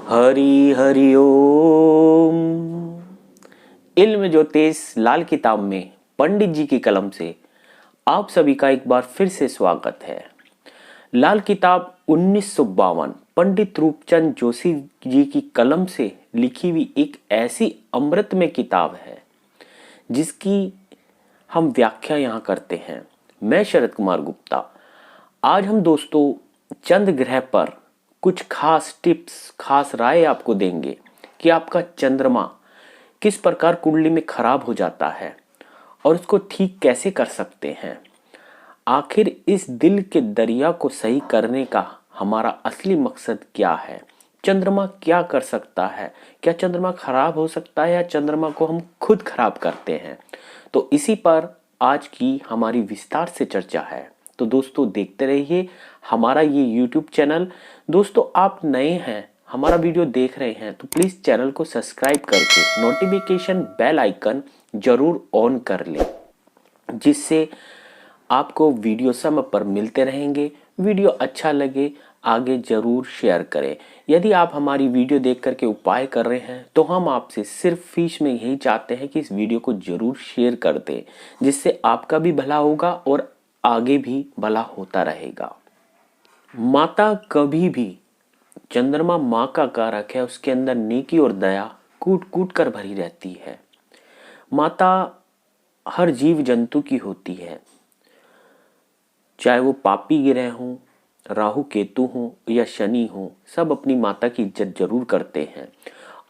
हरि हरि ओम। इल्म ज्योतिष लाल किताब में पंडित जी की कलम से आप सभी का एक बार फिर से स्वागत है। लाल किताब 1952 पंडित रूपचंद जोशी जी की कलम से लिखी हुई एक ऐसी अमृतमय किताब है जिसकी हम व्याख्या यहाँ करते हैं। मैं शरद कुमार गुप्ता। आज हम दोस्तों चंद्र ग्रह पर कुछ खास टिप्स, खास राय आपको देंगे कि आपका चंद्रमा किस प्रकार कुंडली में खराब हो जाता है और उसको ठीक कैसे कर सकते हैं। आखिर इस दिल के दरिया को सही करने का हमारा असली मकसद क्या है, चंद्रमा क्या कर सकता है, क्या चंद्रमा खराब हो सकता है या चंद्रमा को हम खुद खराब करते हैं। तो इसी पर आज की हमारी विस्तार से चर्चा है। तो दोस्तों देखते रहिए हमारा ये YouTube चैनल। दोस्तों आप नए हैं, हमारा वीडियो देख रहे हैं तो प्लीज चैनल को सब्सक्राइब करके नोटिफिकेशन बेल आइकन जरूर ऑन कर लें, जिससे आपको वीडियो समय पर मिलते रहेंगे। वीडियो अच्छा लगे आगे जरूर शेयर करें। यदि आप हमारी वीडियो देख करके उपाय कर रहे हैं तो हम आपसे सिर्फ फीस में यही चाहते हैं कि इस वीडियो को जरूर शेयर कर दें, जिससे आपका भी भला होगा और आगे भी भला होता रहेगा। माता कभी भी, चंद्रमा माँ का कारक है, उसके अंदर नेकी और दया कूट कूट कर भरी रहती है। माता हर जीव जंतु की होती है, चाहे वो पापी ग्रह हों, राहु केतु हों या शनि हों, सब अपनी माता की इज्जत जरूर करते हैं।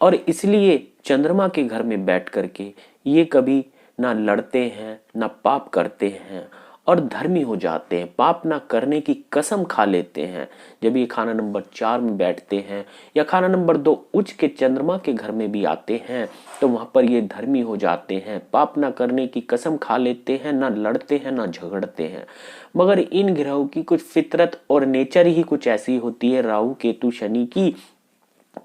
और इसलिए चंद्रमा के घर में बैठ करके ये कभी ना लड़ते हैं ना पाप करते हैं और धर्मी हो जाते हैं। पाप ना करने की कसम खा लेते हैं। जब ये खाना नंबर 4 में बैठते हैं या खाना नंबर 2 उच्च के चंद्रमा के घर में भी आते हैं तो वहां पर ये धर्मी हो जाते हैं, पाप ना करने की कसम खा लेते हैं, ना लड़ते हैं ना झगड़ते हैं। मगर इन ग्रहों की कुछ फितरत और नेचर ही कुछ ऐसी होती है, राहु केतु शनि की,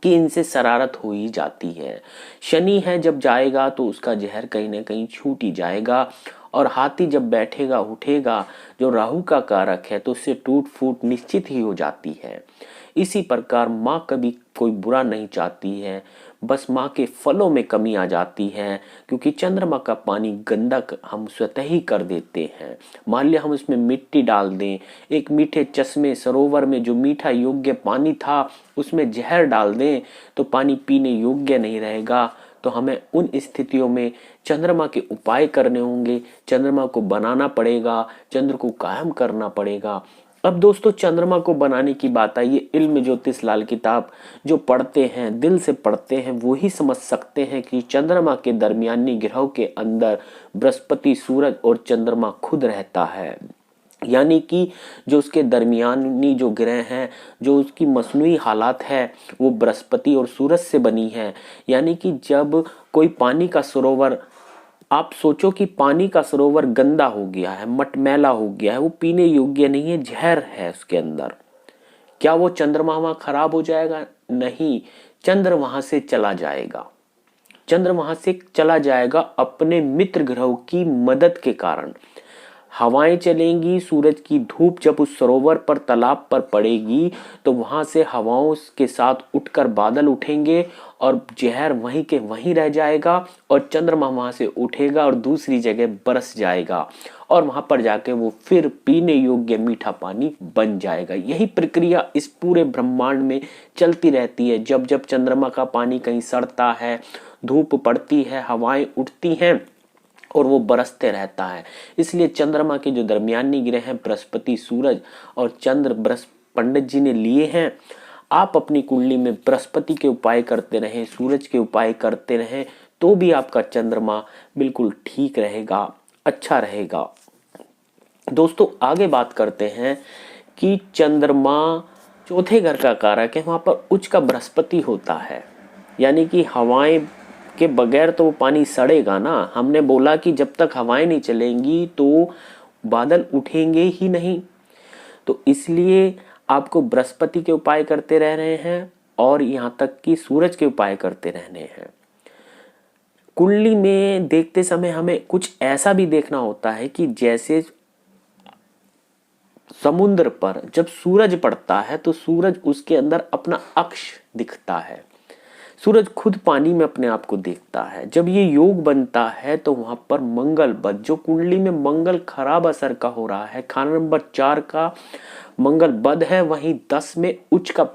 कि इनसे शरारत हो ही जाती है। शनि है जब जाएगा तो उसका जहर कहीं ना कहीं छूट ही जाएगा, और हाथी जब बैठेगा उठेगा जो राहु का कारक है तो उससे टूट फूट निश्चित ही हो जाती है। इसी प्रकार माँ कभी कोई बुरा नहीं चाहती है, बस माँ के फलों में कमी आ जाती है, क्योंकि चंद्रमा का पानी गंदा हम स्वतः ही कर देते हैं। मान लिया हम उसमें मिट्टी डाल दें, एक मीठे चश्मे सरोवर में जो मीठा योग्य पानी था उसमें जहर डाल दें तो पानी पीने योग्य नहीं रहेगा। तो हमें उन स्थितियों में चंद्रमा के उपाय करने होंगे, चंद्रमा को बनाना पड़ेगा, चंद्र को कायम करना पड़ेगा। अब दोस्तों चंद्रमा को बनाने की बात आई, ये इल्म ज्योतिष लाल किताब जो पढ़ते हैं, दिल से पढ़ते हैं, वो ही समझ सकते हैं कि चंद्रमा के दरमियानी ग्रहों के अंदर बृहस्पति, सूरज और चंद्रमा खुद रहता है। यानी कि जो उसके दरमियानी जो ग्रह हैं, जो उसकी मसनूई हालात है वो बृहस्पति और सूरज से बनी है। यानी कि जब कोई पानी का सरोवर, आप सोचो कि पानी का सरोवर गंदा हो गया है, मटमैला हो गया है, वो पीने योग्य नहीं है, जहर है उसके अंदर, क्या वो चंद्रमा वहां खराब हो जाएगा? नहीं, चंद्र वहां से चला जाएगा। चंद्र वहां से चला जाएगा अपने मित्र ग्रहों की मदद के कारण। हवाएं चलेंगी, सूरज की धूप जब उस सरोवर पर, तालाब पर पड़ेगी तो वहां से हवाओं के साथ उठकर बादल उठेंगे और जहर वहीं के वहीं रह जाएगा और चंद्रमा वहां से उठेगा और दूसरी जगह बरस जाएगा और वहां पर जाके वो फिर पीने योग्य मीठा पानी बन जाएगा। यही प्रक्रिया इस पूरे ब्रह्मांड में चलती रहती है। जब जब चंद्रमा का पानी कहीं सड़ता है, धूप पड़ती है, हवाएं उठती हैं और वो बरसते रहता है। इसलिए चंद्रमा के जो दरमियानी ग्रह हैं बृहस्पति, सूरज और चंद्र, पंडित जी ने लिए हैं। आप अपनी कुंडली में बृहस्पति के उपाय करते रहें, सूरज के उपाय करते रहें तो भी आपका चंद्रमा बिल्कुल ठीक रहेगा, अच्छा रहेगा। दोस्तों आगे बात करते हैं कि चंद्रमा चौथे घर का कारक है, वहां पर उच्च का बृहस्पति होता है। यानी कि हवाएं के बगैर तो वो पानी सड़ेगा ना। हमने बोला कि जब तक हवाएं नहीं चलेंगी तो बादल उठेंगे ही नहीं। तो इसलिए आपको बृहस्पति के उपाय करते रह रहे हैं और यहाँ तक कि सूरज के उपाय करते रहने हैं। कुंडली में देखते समय हमें कुछ ऐसा भी देखना होता है कि जैसे समुद्र पर जब सूरज पड़ता है तो सूरज उसके अंदर अपना अक्ष दिखता है, सूरज खुद पानी में अपने आप को देखता है। जब ये योग बनता है तो वहां पर मंगल बद, जो कुंडली में मंगल खराब असर का हो रहा है, खाना नंबर 4 का मंगल बद है, वहीं 10 में उच्च का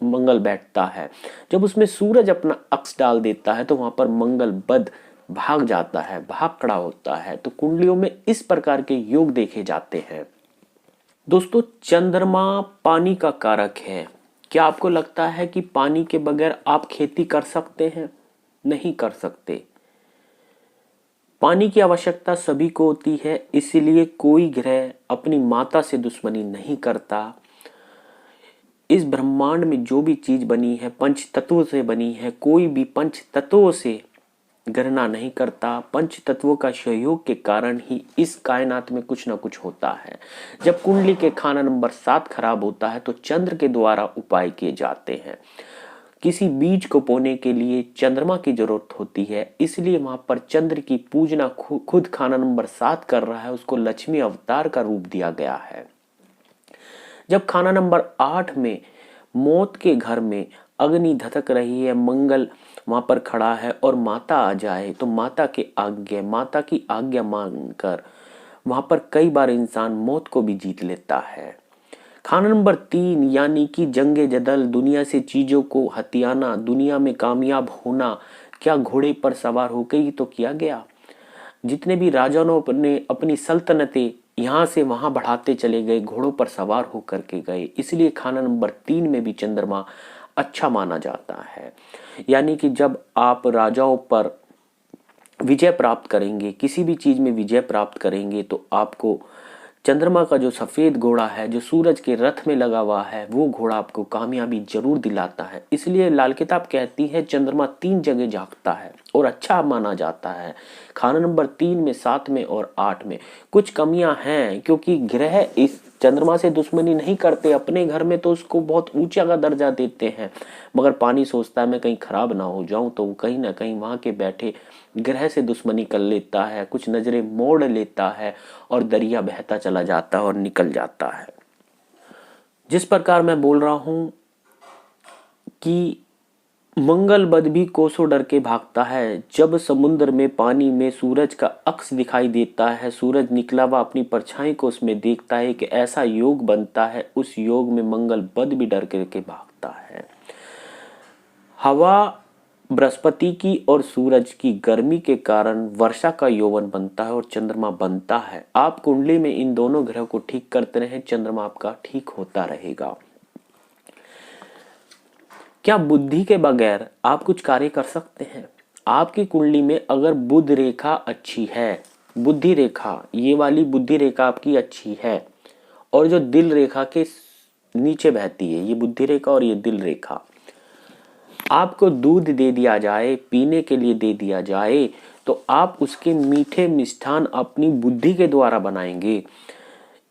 मंगल बैठता है। जब उसमें सूरज अपना अक्ष डाल देता है तो वहां पर मंगल बद भाग जाता है, भाग खड़ा होता है। तो कुंडलियों में इस प्रकार के योग देखे जाते हैं। दोस्तों, चंद्रमा पानी का कारक है। क्या आपको लगता है कि पानी के बगैर आप खेती कर सकते हैं? नहीं कर सकते। पानी की आवश्यकता सभी को होती है, इसीलिए कोई ग्रह अपनी माता से दुश्मनी नहीं करता। इस ब्रह्मांड में जो भी चीज बनी है पंच तत्वों से बनी है, कोई भी पंच तत्वों से गणना नहीं करता। पंच तत्वों का सहयोग के कारण ही इस कायनात में कुछ ना कुछ होता है। जब कुंडली के खाना नंबर 7 खराब होता है तो चंद्र के द्वारा उपाय किए जाते हैं। किसी बीज को बोने के लिए चंद्रमा की जरूरत होती है, इसलिए वहां पर चंद्र की पूजना खुद खाना नंबर 7 कर रहा है, उसको लक्ष्मी अवतार का रूप दिया गया है। जब खाना नंबर 8 में मौत के घर में अग्नि धधक रही है, मंगल वहां पर खड़ा है और माता आ जाए तो माता की आज्ञा मानकर वहां पर कई बार इंसान मौत को भी जीत लेता है। खाना नंबर 3 यानी कि जंगे जदल, दुनिया से चीजों को हथियाना, दुनिया में कामयाब होना, क्या घोड़े पर सवार होकर ही तो किया गया। जितने भी राजाओं ने अपनी सल्तनतें यहाँ से वहां बढ़ाते चले गए, घोड़ों पर सवार होकर के गए, इसलिए खाना नंबर 3 में भी चंद्रमा अच्छा माना जाता है। यानी कि जब आप राजाओं पर विजय प्राप्त करेंगे, किसी भी चीज में विजय प्राप्त करेंगे, तो आपको चंद्रमा का जो सफेद घोड़ा है, जो सूरज के रथ में लगा हुआ है, वो घोड़ा आपको कामयाबी जरूर दिलाता है। इसलिए लाल किताब कहती है चंद्रमा 3 जगह झांकता है और अच्छा माना जाता है। खाना नंबर 3 में, 7 में और 8 में कुछ कमियां हैं, क्योंकि ग्रह इस चंद्रमा से दुश्मनी नहीं करते। अपने घर में तो उसको बहुत ऊंचा का दर्जा देते हैं, मगर पानी सोचता है मैं कहीं खराब ना हो जाऊं, तो वो कहीं ना कहीं वहां के बैठे ग्रह से दुश्मनी कर लेता है, कुछ नजरें मोड़ लेता है और दरिया बहता चला जाता है और निकल जाता है। जिस प्रकार मैं बोल रहा हूं कि मंगल बद भी कोसों डर के भागता है। जब समुद्र में पानी में सूरज का अक्ष दिखाई देता है, सूरज निकला हुआ अपनी परछाई को उसमें देखता है कि ऐसा योग बनता है, उस योग में मंगल बद भी डर करके भागता है। हवा बृहस्पति की और सूरज की गर्मी के कारण वर्षा का यौवन बनता है और चंद्रमा बनता है। आप कुंडली में इन दोनों ग्रह को ठीक करते रहें, चंद्रमा आपका ठीक होता रहेगा। क्या बुद्धि के बगैर आप कुछ कार्य कर सकते हैं? आपकी कुंडली में अगर बुध रेखा अच्छी है, बुद्धि रेखा, ये वाली बुद्धि रेखा आपकी अच्छी है, और जो दिल रेखा के नीचे बहती है, ये बुद्धि रेखा और ये दिल रेखा, आपको दूध दे दिया जाए, पीने के लिए दे दिया जाए, तो आप उसके मीठे मिष्ठान अपनी बुद्धि के द्वारा बनाएंगे।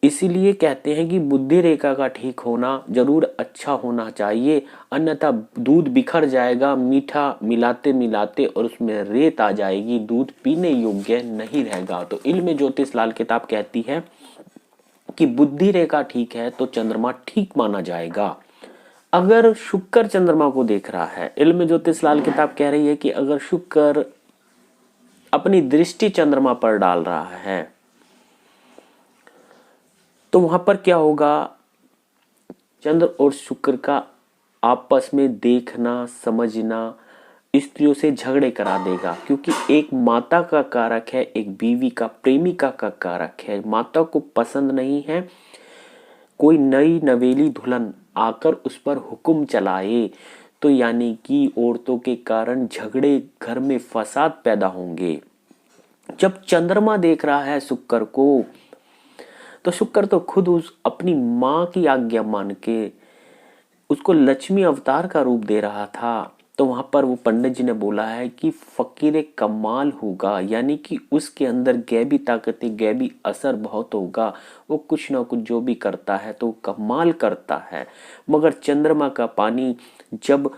इसीलिए कहते हैं कि बुद्धि रेखा का ठीक होना जरूर अच्छा होना चाहिए, अन्यथा दूध बिखर जाएगा, मीठा मिलाते मिलाते और उसमें रेत आ जाएगी, दूध पीने योग्य नहीं रहेगा। तो इल्म ज्योतिष लाल किताब कहती है कि बुद्धि रेखा ठीक है तो चंद्रमा ठीक माना जाएगा। अगर शुक्र चंद्रमा को देख रहा है, इल्म ज्योतिष लाल किताब कह रही है कि अगर शुक्र अपनी दृष्टि चंद्रमा पर डाल रहा है तो वहां पर क्या होगा, चंद्र और शुक्र का आपस में देखना समझना स्त्रियों से झगड़े करा देगा, क्योंकि एक माता का कारक है, एक बीवी का, प्रेमिका का कारक है। माता को पसंद नहीं है कोई नई नवेली दुल्हन आकर उस पर हुक्म चलाए, तो यानी कि औरतों के कारण झगड़े, घर में फसाद पैदा होंगे। जब चंद्रमा देख रहा है शुक्र को, तो शुक्र तो खुद उस अपनी माँ की आज्ञा मान के उसको लक्ष्मी अवतार का रूप दे रहा था। तो वहां पर वो पंडित जी ने बोला है कि फकीर कमाल होगा, यानी कि उसके अंदर गैबी ताकतें, गैबी असर बहुत होगा, वो कुछ ना कुछ जो भी करता है तो कमाल करता है। मगर चंद्रमा का पानी जब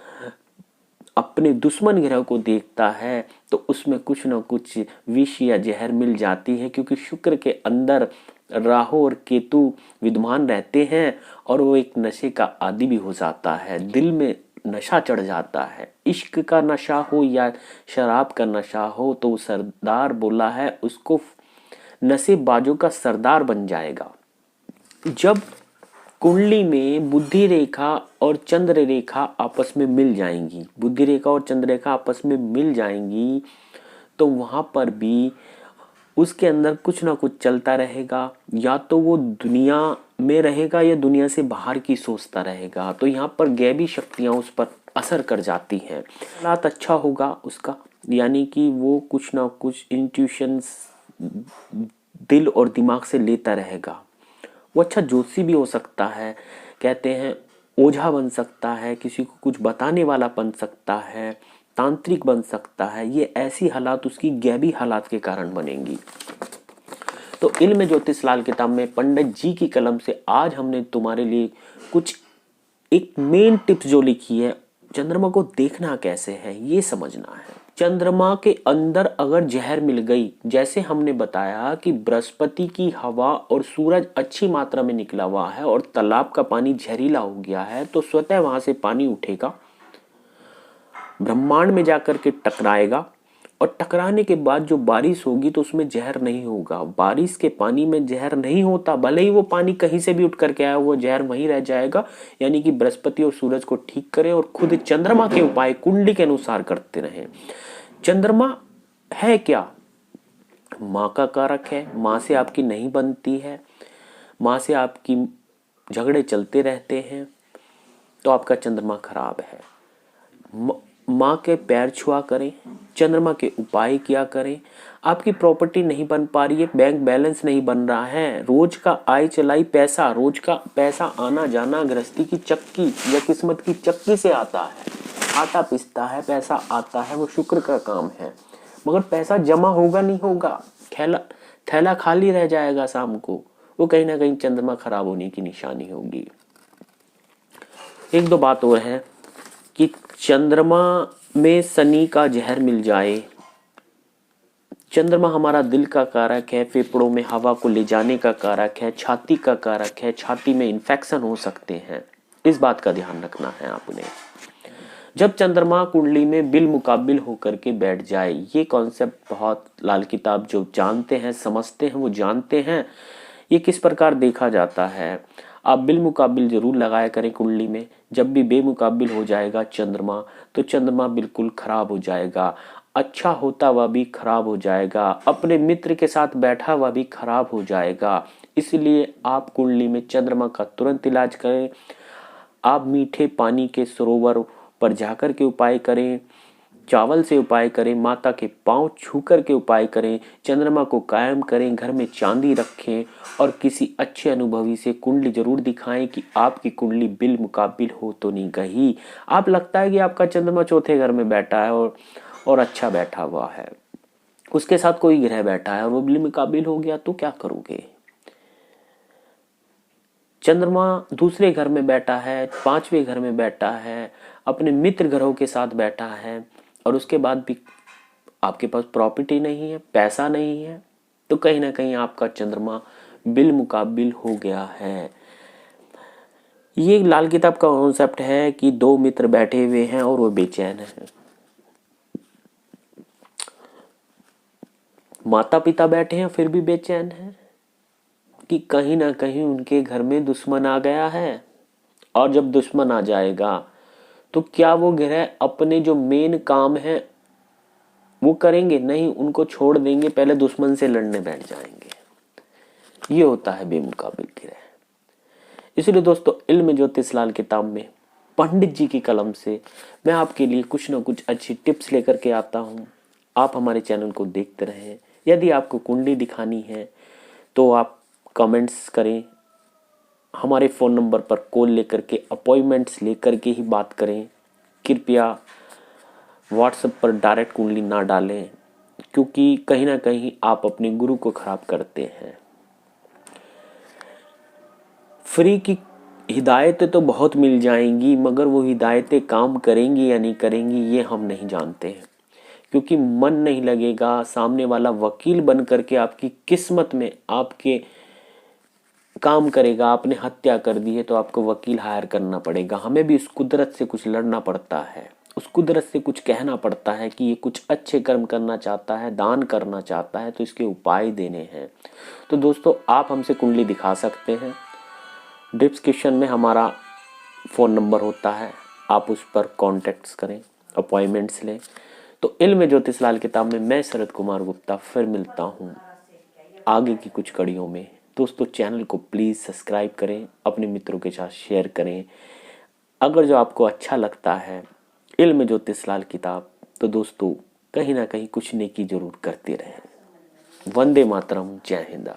अपने दुश्मन ग्रह को देखता है तो उसमें कुछ ना कुछ विष या जहर मिल जाती है, क्योंकि शुक्र के अंदर राहु और केतु विद्यमान रहते हैं और वो एक नशे का आदी भी हो जाता है, दिल में नशा चढ़ जाता है। इश्क का नशा हो या शराब का नशा हो, तो वो सरदार बोला है उसको नशेबाजों का सरदार बन जाएगा। जब कुंडली में बुद्धि रेखा और चंद्र रेखा आपस में मिल जाएंगी, बुद्धि रेखा और चंद्र रेखा आपस में मिल जाएंगी, तो वहां पर भी उसके अंदर कुछ ना कुछ चलता रहेगा। या तो वो दुनिया में रहेगा या दुनिया से बाहर की सोचता रहेगा। तो यहाँ पर गैबी शक्तियां उस पर असर कर जाती हैं। हालात अच्छा होगा उसका, यानी कि वो कुछ ना कुछ इंट्यूशंस दिल और दिमाग से लेता रहेगा। वो अच्छा ज्योतिषी भी हो सकता है, कहते हैं ओझा बन सकता है, किसी को कुछ बताने वाला बन सकता है, तांत्रिक बन सकता है। ये ऐसी हालात उसकी गैबी हालात के कारण बनेंगी। तो इल्म ज्योतिष लाल किताब में पंडित जी की कलम से आज हमने तुम्हारे लिए कुछ एक मेन टिप्स जो लिखी है, चंद्रमा को देखना कैसे है ये समझना है। चंद्रमा के अंदर अगर जहर मिल गई, जैसे हमने बताया कि बृहस्पति की हवा और सूरज अच्छी मात्रा में निकला हुआ है और तालाब का पानी जहरीला हो गया है, तो स्वतः वहां से पानी उठेगा, ब्रह्मांड में जाकर के टकराएगा और टकराने के बाद जो बारिश होगी तो उसमें जहर नहीं होगा। बारिश के पानी में जहर नहीं होता, भले ही वो पानी कहीं से भी उठ करके आया, वो जहर वहीं रह जाएगा। यानी कि बृहस्पति और सूरज को ठीक करें और खुद चंद्रमा के उपाय कुंडली के अनुसार करते रहें। चंद्रमा है क्या? माँ का कारक है। माँ से आपकी नहीं बनती है, माँ से आपकी झगड़े चलते रहते हैं, तो आपका चंद्रमा खराब है। माँ के पैर छुआ करें, चंद्रमा के उपाय किया करें। आपकी प्रॉपर्टी नहीं बन पा रही है, बैंक बैलेंस नहीं बन रहा है, रोज का आय चलाई पैसा, रोज का पैसा आना जाना गृहस्थी की चक्की या किस्मत की चक्की से आता है, आटा पिसता है, पैसा आता है, वो शुक्र का काम है, मगर पैसा जमा होगा नहीं होगा, थैला खाली रह जाएगा शाम को, वो कहीं ना कहीं चंद्रमा खराब होने की निशानी होगी। एक दो बात और है कि चंद्रमा में शनि का जहर मिल जाए। चंद्रमा हमारा दिल का कारक है, फेफड़ों में हवा को ले जाने का कारक है, छाती का कारक है, छाती में इन्फेक्शन हो सकते हैं, इस बात का ध्यान रखना है आपने। जब चंद्रमा कुंडली में बिल मुकाबिल होकर के बैठ जाए, ये कॉन्सेप्ट बहुत लाल किताब जो जानते हैं समझते हैं वो जानते हैं। ये किस प्रकार देखा जाता है, आप बिल मुकाबिल जरूर लगाया करें कुंडली में। जब भी बेमुकाबिल हो जाएगा चंद्रमा, तो चंद्रमा बिल्कुल खराब हो जाएगा, अच्छा होता हुआ भी खराब हो जाएगा, अपने मित्र के साथ बैठा हुआ भी खराब हो जाएगा। इसलिए आप कुंडली में चंद्रमा का तुरंत इलाज करें। आप मीठे पानी के सरोवर पर जाकर के उपाय करें, चावल से उपाय करें, माता के पांव छू कर के उपाय करें, चंद्रमा को कायम करें, घर में चांदी रखें और किसी अच्छे अनुभवी से कुंडली जरूर दिखाएं कि आपकी कुंडली बिल मुकाबिल हो तो नहीं गई। आप लगता है कि आपका चंद्रमा चौथे घर में बैठा है और अच्छा बैठा हुआ है, उसके साथ कोई ग्रह बैठा है और वो बिल मुकाबिल हो गया, तो क्या करोगे? चंद्रमा दूसरे घर में बैठा है, पांचवें घर में बैठा है, अपने मित्र ग्रहों के साथ बैठा है और उसके बाद भी आपके पास प्रॉपर्टी नहीं है, पैसा नहीं है, तो कहीं ना कहीं आपका चंद्रमा बिल मुकाबिल हो गया है। ये लाल किताब का कॉन्सेप्ट है कि दो मित्र बैठे हुए हैं और वो बेचैन है, माता पिता बैठे हैं फिर भी बेचैन है कि कहीं ना कहीं उनके घर में दुश्मन आ गया है। और जब दुश्मन आ जाएगा तो क्या वो ग्रह अपने जो मेन काम है वो करेंगे? नहीं, उनको छोड़ देंगे, पहले दुश्मन से लड़ने बैठ जाएंगे। ये होता है बेमुकाबिल ग्रह। इसलिए दोस्तों, इल्म ज्योतिष लाल किताब में पंडित जी की कलम से मैं आपके लिए कुछ ना कुछ अच्छी टिप्स लेकर के आता हूँ। आप हमारे चैनल को देखते रहें। यदि आपको कुंडली दिखानी है तो आप कमेंट्स करें, हमारे फ़ोन नंबर पर कॉल लेकर के अपॉइंटमेंट्स लेकर के ही बात करें। कृपया व्हाट्सएप पर डायरेक्ट कुंडली ना डालें, क्योंकि कहीं ना कहीं आप अपने गुरु को खराब करते हैं। फ्री की हिदायतें तो बहुत मिल जाएंगी, मगर वो हिदायतें काम करेंगी या नहीं करेंगी ये हम नहीं जानते हैं, क्योंकि मन नहीं लगेगा। सामने वाला वकील बन करके आपकी किस्मत में, आपके काम करेगा, आपने हत्या कर दी है तो आपको वकील हायर करना पड़ेगा। हमें भी उस कुदरत से कुछ लड़ना पड़ता है, उस कुदरत से कुछ कहना पड़ता है कि ये कुछ अच्छे कर्म करना चाहता है, दान करना चाहता है, तो इसके उपाय देने हैं। तो दोस्तों आप हमसे कुंडली दिखा सकते हैं। डिस्क्रिप्शन में हमारा फ़ोन नंबर होता है, आप उस पर कॉन्टेक्ट्स करें, अपॉइंटमेंट्स लें। तो इल्म ज्योतिष लाल किताब में मैं शरद कुमार गुप्ता फिर मिलता हूँ आगे की कुछ कड़ियों में। दोस्तों चैनल को प्लीज़ सब्सक्राइब करें, अपने मित्रों के साथ शेयर करें। अगर जो आपको अच्छा लगता है इल्म ज्योतिष लाल किताब, तो दोस्तों कहीं ना कहीं कुछ नेकी जरूर करते रहें। वंदे मातरम, जय हिंद।